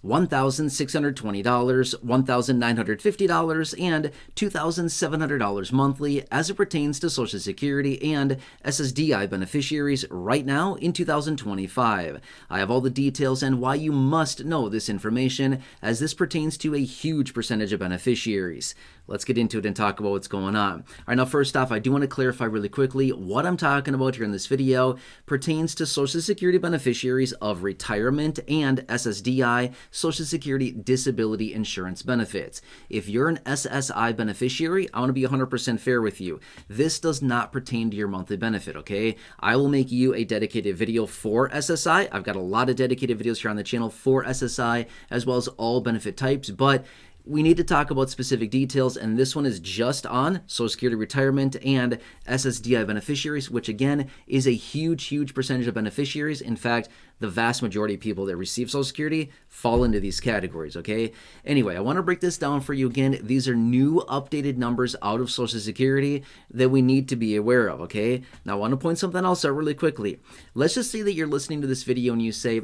$1,620, $1,950, and $2,700 monthly as it pertains to Social Security and SSDI beneficiaries right now in 2025. I have all the details and why you must know this information as this pertains to a huge percentage of beneficiaries. Let's get into it and talk about what's going on. All right, now first off, I do want to clarify really quickly what I'm talking about here in this video pertains to Social Security beneficiaries of retirement and SSDI, Social Security disability insurance benefits. If you're an SSI beneficiary, I want to be 100% fair with you. This does not pertain to your monthly benefit, okay? I will make you a dedicated video for SSI. I've got a lot of dedicated videos here on the channel for SSI as well as all benefit types, but we need to talk about specific details, and this one is just on Social Security retirement and SSDI beneficiaries, which again is a huge percentage of beneficiaries. In fact, the vast majority of people that receive Social Security fall into these categories, okay? Anyway, I want to break this down for you again. These are new updated numbers out of Social Security that we need to be aware of, okay? Now, I want to point something else out really quickly. Let's just say that you're listening to this video and you say,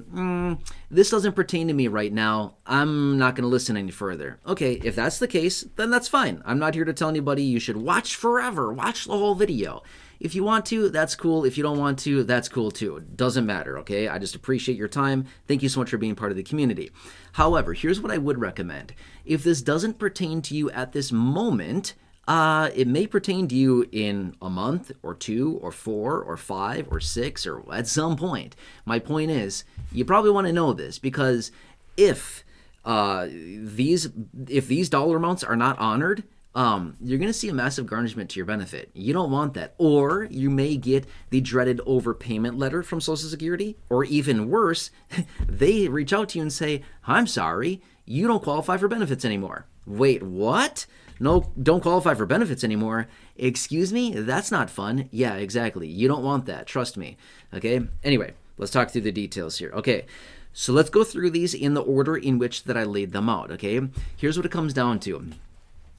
this doesn't pertain to me right now. I'm not going to listen any further. Okay, if that's the case, then that's fine. I'm not here to tell anybody you should watch forever. Watch the whole video. If you want to, that's cool. If you don't want to, that's cool too. It doesn't matter, okay? I just appreciate your time. Thank you so much for being part of the community. However, here's what I would recommend. If this doesn't pertain to you at this moment, it may pertain to you in a month or 2 or 4 or 5 or 6 or at some point. My point is, you probably want to know this because if these dollar amounts are not honored, you're going to see a massive garnishment to your benefit. You don't want that. Or you may get the dreaded overpayment letter from Social Security, or even worse, they reach out to you and say, I'm sorry, you don't qualify for benefits anymore. Wait, what? No, don't qualify for benefits anymore. Excuse me? That's not fun. Yeah, exactly. You don't want that. Trust me. Okay? Anyway, let's talk through the details here. Okay. So let's go through these in the order in which that I laid them out, okay? Here's what it comes down to.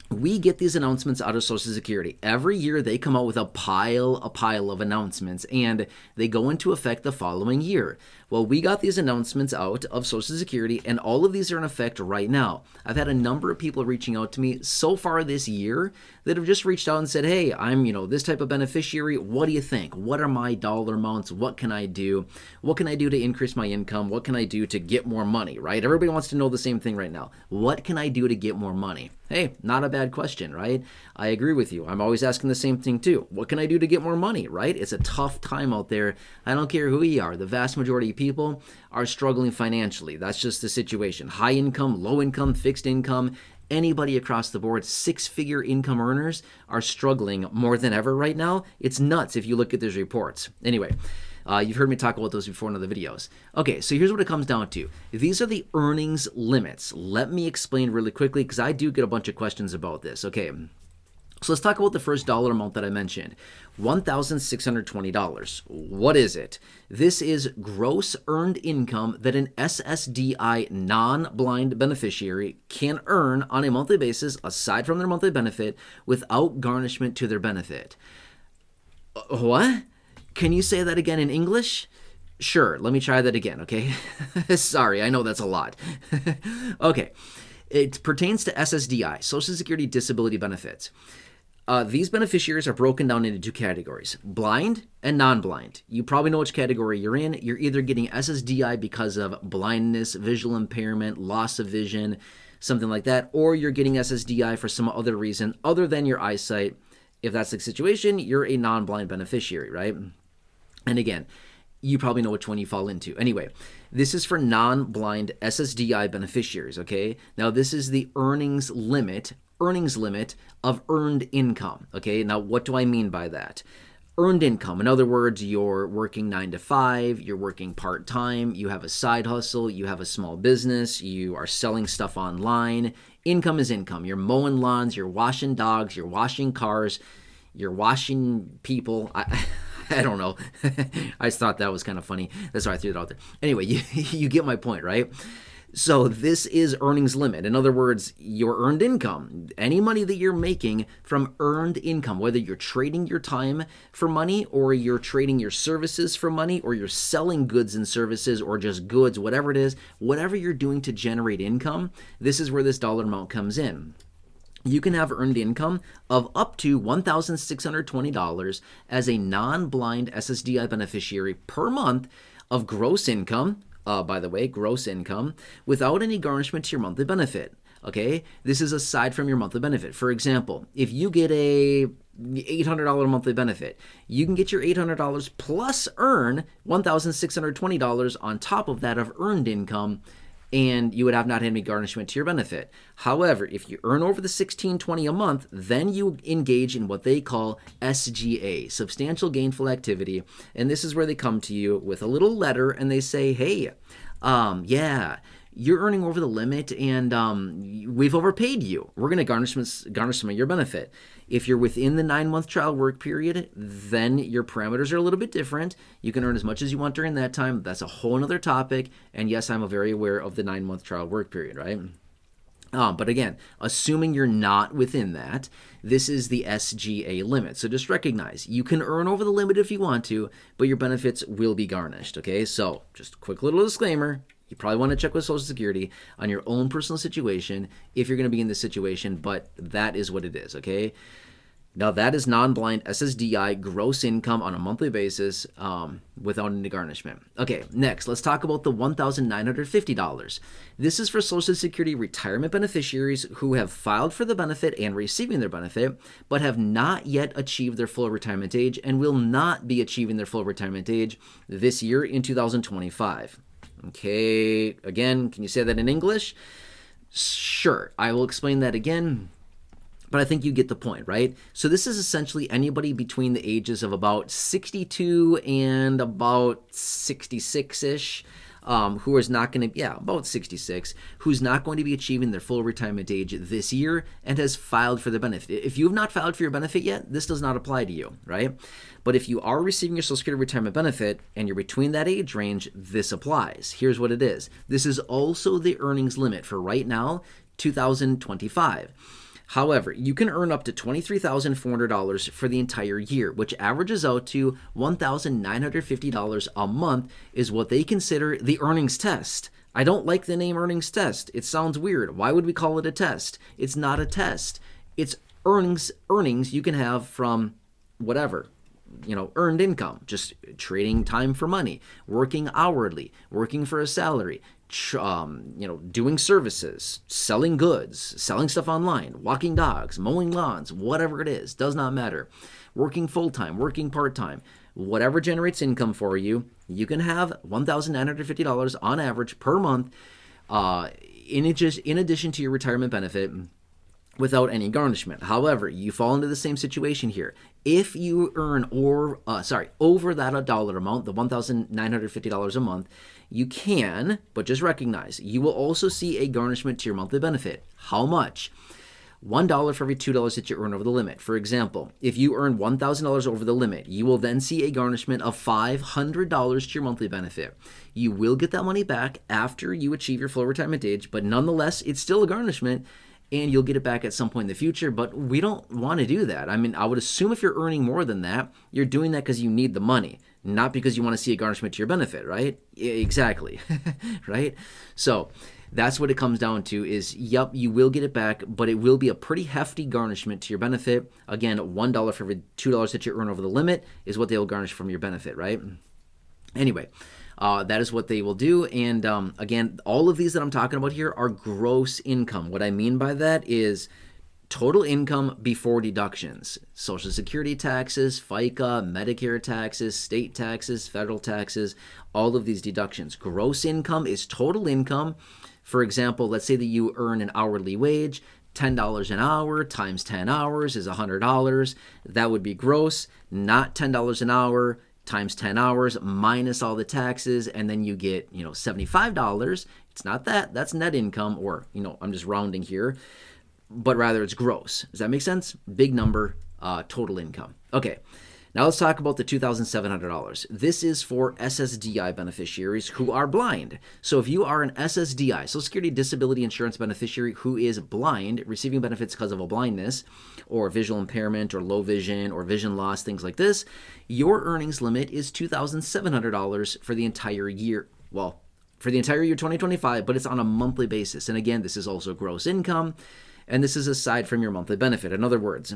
We get these announcements out of Social Security. Every year they come out with a pile of announcements, and they go into effect the following year. Well, we got these announcements out of Social Security, and all of these are in effect right now. I've had a number of people reaching out to me so far this year that have just reached out and said, hey, I'm, this type of beneficiary. What do you think? What are my dollar amounts? What can I do? What can I do to increase my income? What can I do to get more money, right? Everybody wants to know the same thing right now. What can I do to get more money? Hey, not a bad question, right? I agree with you. I'm always asking the same thing too. What can I do to get more money, right? It's a tough time out there. I don't care who you are. The vast majority of people are struggling financially. That's just the situation. High income, low income, fixed income, anybody across the board, 6-figure income earners are struggling more than ever right now. It's nuts if you look at these reports. Anyway, you've heard me talk about those before in other videos. Okay, so here's what it comes down to. These are the earnings limits. Let me explain really quickly because I do get a bunch of questions about this. Okay, so let's talk about the first dollar amount that I mentioned, $1,620. What is it? This is gross earned income that an SSDI non-blind beneficiary can earn on a monthly basis aside from their monthly benefit without garnishment to their benefit. What? Can you say that again in English? Sure, let me try that again, okay? Sorry, I know that's a lot. Okay, it pertains to SSDI, Social Security Disability Benefits. These beneficiaries are broken down into 2 categories, blind and non-blind. You probably know which category you're in. You're either getting SSDI because of blindness, visual impairment, loss of vision, something like that, or you're getting SSDI for some other reason other than your eyesight. If that's the situation, you're a non-blind beneficiary, right? And again, you probably know which one you fall into. Anyway, this is for non-blind SSDI beneficiaries, okay? Now, this is the earnings limit of earned income, okay? Now, what do I mean by that? Earned income. In other words, you're working 9 to 5, you're working part-time, you have a side hustle, you have a small business, you are selling stuff online. Income is income. You're mowing lawns, you're washing dogs, you're washing cars, you're washing people. I don't know. I just thought that was kind of funny. That's why I threw it out there. Anyway, you get my point, right? So this is earnings limit. In other words, your earned income, any money that you're making from earned income, whether you're trading your time for money or you're trading your services for money or you're selling goods and services or just goods, whatever it is, whatever you're doing to generate income, this is where this dollar amount comes in. You can have earned income of up to $1,620 as a non-blind SSDI beneficiary per month of gross income, by the way, gross income, without any garnishment to your monthly benefit. Okay, this is aside from your monthly benefit. For example, if you get a $800 monthly benefit, you can get your $800 plus earn $1,620 on top of that of earned income, and you would have not had any garnishment to your benefit. However, if you earn over the $1,620 a month, then you engage in what they call SGA, substantial gainful activity, and this is where they come to you with a little letter and they say, hey, yeah, you're earning over the limit and we've overpaid you. We're going to garnish some of your benefit. If you're within the 9-month trial work period, then your parameters are a little bit different. You can earn as much as you want during that time. That's a whole other topic. And yes, I'm very aware of the 9-month trial work period, right? But again, assuming you're not within that, this is the SGA limit. So just recognize you can earn over the limit if you want to, but your benefits will be garnished, okay? So just a quick little disclaimer. You probably want to check with Social Security on your own personal situation if you're going to be in this situation, but that is what it is, okay? Now, that is non-blind SSDI gross income on a monthly basis without any garnishment. Okay, next, let's talk about the $1,950. This is for Social Security retirement beneficiaries who have filed for the benefit and receiving their benefit, but have not yet achieved their full retirement age and will not be achieving their full retirement age this year in 2025. Okay, again, can you say that in English? Sure, I will explain that again, but I think you get the point, right? So this is essentially anybody between the ages of about 62 and about 66-ish, who is not going to, about 66, who's not going to be achieving their full retirement age this year and has filed for the benefit. If you have not filed for your benefit yet, this does not apply to you, right? But if you are receiving your Social Security retirement benefit and you're between that age range, this applies. Here's what it is. This is also the earnings limit for right now, 2025. However, you can earn up to $23,400 for the entire year, which averages out to $1,950 a month is what they consider the earnings test. I don't like the name earnings test. It sounds weird. Why would we call it a test? It's not a test. It's earnings you can have from whatever. Earned income, just trading time for money, working hourly, working for a salary, doing services, selling goods, selling stuff online, walking dogs, mowing lawns, whatever it is, does not matter. Working full-time, working part-time, whatever generates income for you, you can have $1,950 on average per month in addition to your retirement benefit without any garnishment. However, you fall into the same situation here. If you earn over that dollar amount, the $1,950 a month, you can, but just recognize, you will also see a garnishment to your monthly benefit. How much? $1 for every $2 that you earn over the limit. For example, if you earn $1,000 over the limit, you will then see a garnishment of $500 to your monthly benefit. You will get that money back after you achieve your full retirement age, but nonetheless, it's still a garnishment, and you'll get it back at some point in the future, but we don't want to do that. I mean, I would assume if you're earning more than that, you're doing that because you need the money, not because you want to see a garnishment to your benefit, right? Exactly, right? So that's what it comes down to is, yep, you will get it back, but it will be a pretty hefty garnishment to your benefit. Again, $1 for every $2 that you earn over the limit is what they'll garnish from your benefit, right? Anyway, that is what they will do. And again, all of these that I'm talking about here are gross income. What I mean by that is total income before deductions. Social Security taxes, FICA, Medicare taxes, state taxes, federal taxes, all of these deductions. Gross income is total income. For example, let's say that you earn an hourly wage. $10 an hour times 10 hours is $100. That would be gross, not $10 an hour times 10 hours minus all the taxes, and then you get, $75. It's not that. That's net income, or, I'm just rounding here, but rather it's gross. Does that make sense? Big number, total income. Okay. Now let's talk about the $2,700. This is for SSDI beneficiaries who are blind. So if you are an SSDI, Social Security Disability Insurance beneficiary who is blind, receiving benefits because of a blindness or visual impairment or low vision or vision loss, things like this, your earnings limit is $2,700 for the entire year. Well, for the entire year 2025, but it's on a monthly basis. And again, this is also gross income, and this is aside from your monthly benefit. In other words,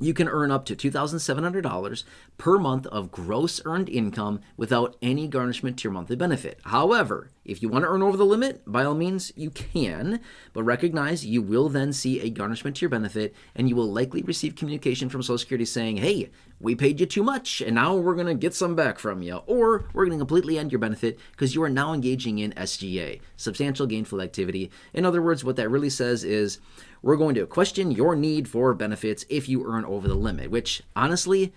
you can earn up to $2,700 per month of gross earned income without any garnishment to your monthly benefit. However, if you want to earn over the limit, by all means, you can, but recognize you will then see a garnishment to your benefit, and you will likely receive communication from Social Security saying, hey, we paid you too much, and now we're going to get some back from you, or we're going to completely end your benefit because you are now engaging in SGA, substantial gainful activity. In other words, what that really says is we're going to question your need for benefits if you earn over the limit, which honestly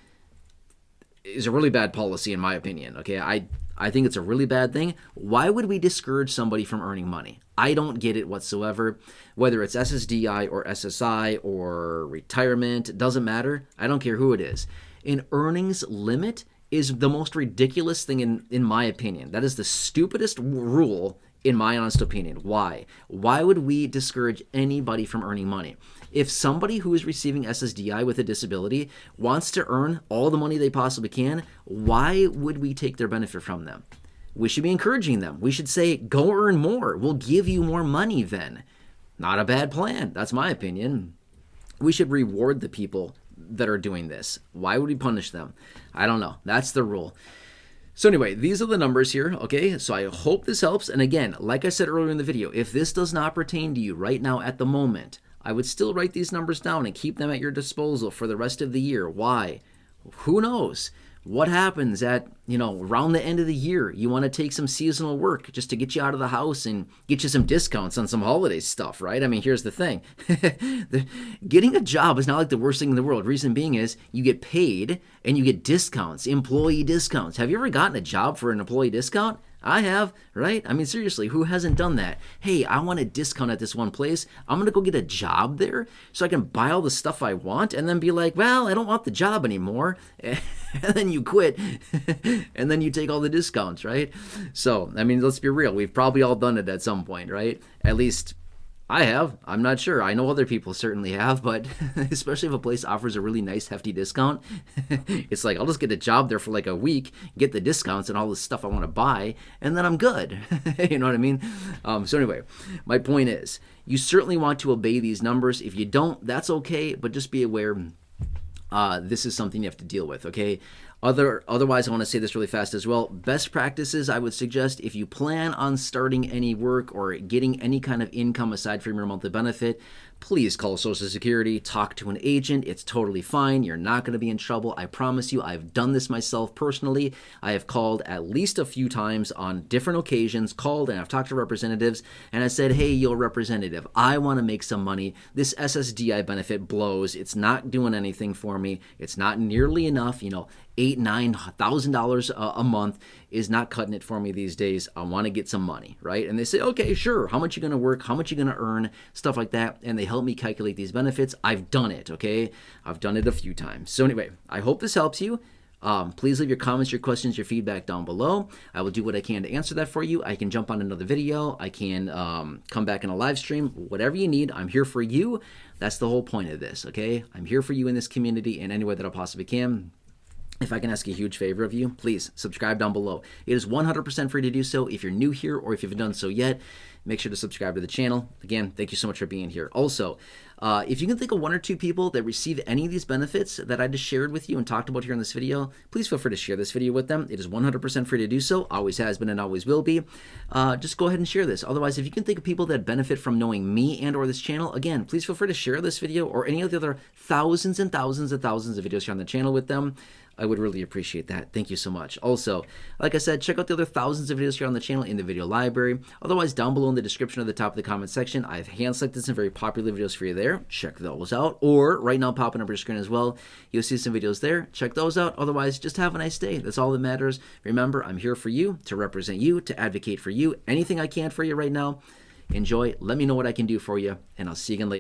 is a really bad policy in my opinion. Okay, I think it's a really bad thing. Why would we discourage somebody from earning money? I don't get it whatsoever. Whether it's SSDI or SSI or retirement, it doesn't matter. I don't care who it is. An earnings limit is the most ridiculous thing in my opinion. That is the stupidest rule in my honest opinion. Why? Why would we discourage anybody from earning money? If somebody who is receiving SSDI with a disability wants to earn all the money they possibly can, why would we take their benefit from them? We should be encouraging them. We should say, go earn more. We'll give you more money then. Not a bad plan. That's my opinion. We should reward the people that are doing this. Why would we punish them? I don't know. That's the rule. So anyway, these are the numbers here, okay? So I hope this helps. And again, like I said earlier in the video, if this does not pertain to you right now at the moment, I would still write these numbers down and keep them at your disposal for the rest of the year. Why? Who knows? What happens at, around the end of the year? You want to take some seasonal work just to get you out of the house and get you some discounts on some holiday stuff, right? I mean, here's the thing. Getting a job is not like the worst thing in the world. Reason being is you get paid and you get discounts, employee discounts. Have you ever gotten a job for an employee discount? I have, right? I mean, seriously, who hasn't done that? Hey, I want a discount at this one place. I'm going to go get a job there so I can buy all the stuff I want and then be like, well, I don't want the job anymore. And then you quit and then you take all the discounts, right? So, I mean, let's be real. We've probably all done it at some point, right? At least I have. I'm not sure. I know other people certainly have, but especially if a place offers a really nice, hefty discount, it's like, I'll just get a job there for like a week, get the discounts and all the stuff I want to buy, and then I'm good. You know what I mean? So anyway, my point is, you certainly want to obey these numbers. If you don't, that's okay, but just be aware this is something you have to deal with, okay? Otherwise, I want to say this really fast as well. Best practices, I would suggest if you plan on starting any work or getting any kind of income aside from your monthly benefit, please call Social Security, talk to an agent. It's totally fine. You're not going to be in trouble. I promise you, I've done this myself personally. I have called at least a few times on different occasions, called and I've talked to representatives and I said, hey, your representative, I want to make some money. This SSDI benefit blows. It's not doing anything for me. It's not nearly enough, $8,000-$9,000 a month is not cutting it for me these days. I want to get some money, right? And they say, okay, sure. How much you going to work? How much you going to earn? Stuff like that. And they help me calculate these benefits. I've done it, okay? I've done it a few times. So anyway, I hope this helps you. Please leave your comments, your questions, your feedback down below. I will do what I can to answer that for you. I can jump on another video. I can come back in a live stream. Whatever you need, I'm here for you. That's the whole point of this, okay? I'm here for you in this community in any way that I possibly can. If I can ask a huge favor of you, please subscribe down below. It is 100% free to do so. If you're new here or if you haven't done so yet, make sure to subscribe to the channel. Again, thank you so much for being here. Also, if you can think of one or two people that receive any of these benefits that I just shared with you and talked about here in this video, please feel free to share this video with them. It is 100% free to do so. Always has been and always will be. Just go ahead and share this. Otherwise, if you can think of people that benefit from knowing me and or this channel, again, please feel free to share this video or any of the other thousands and thousands and thousands of videos here on the channel with them. I would really appreciate that. Thank you so much. Also, like I said, check out the other thousands of videos here on the channel in the video library. Otherwise, down below in the description at the top of the comment section, I have hand-selected some very popular videos for you there. Check those out. Or right now, popping up your screen as well, you'll see some videos there. Check those out. Otherwise, just have a nice day. That's all that matters. Remember, I'm here for you, to represent you, to advocate for you. Anything I can for you right now, enjoy. Let me know what I can do for you, and I'll see you again later.